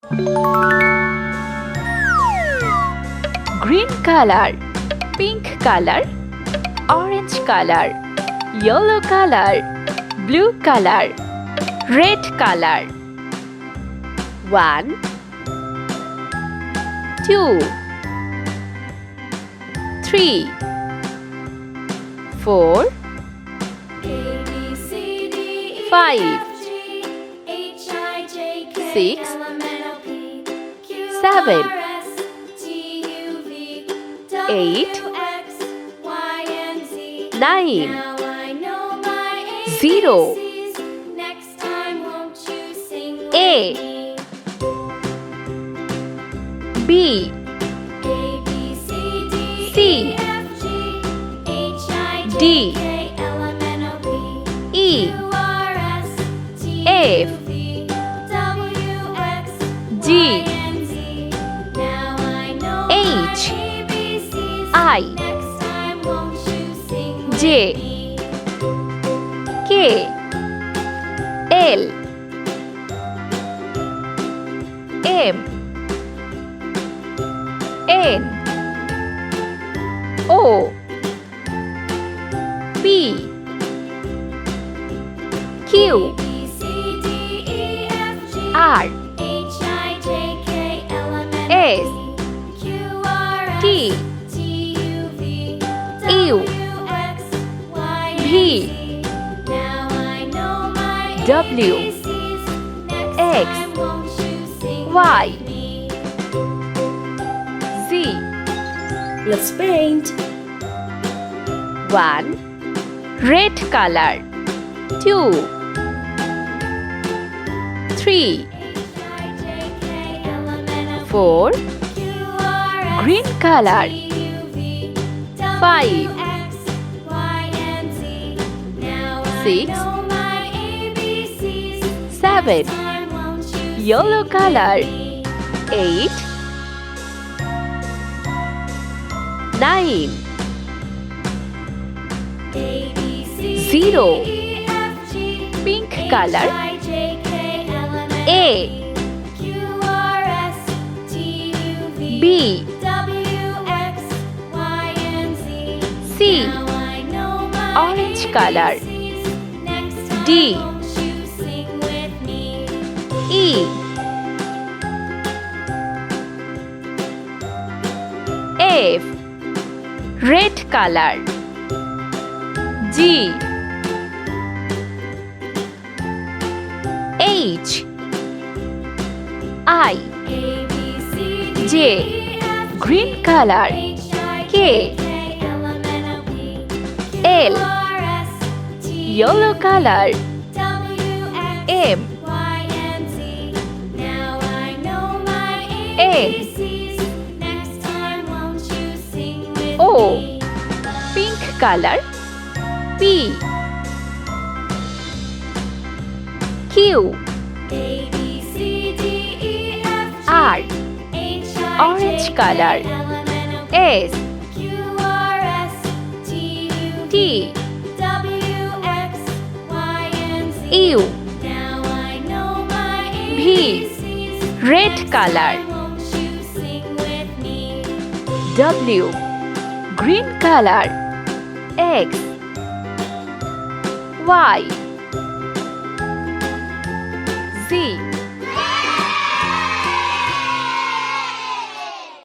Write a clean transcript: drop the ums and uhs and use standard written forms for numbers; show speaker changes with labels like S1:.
S1: Green color, pink color, orange color, yellow color, blue color, red color. 1 2 3 4 5 6 7 8 9 0 A B C D E F G H I J K L M N O P Q R S T U V W X Y Z.
S2: Let's paint.
S1: 1 red color, 2 3 4 green color, 5 6 7 yellow color, 8 9 0 pink color, A B C orange color, D E F red color, G H I J green color, K L yellow color, M N O pink color, P Q R orange color, S T U V red color, W green color, X Y Z.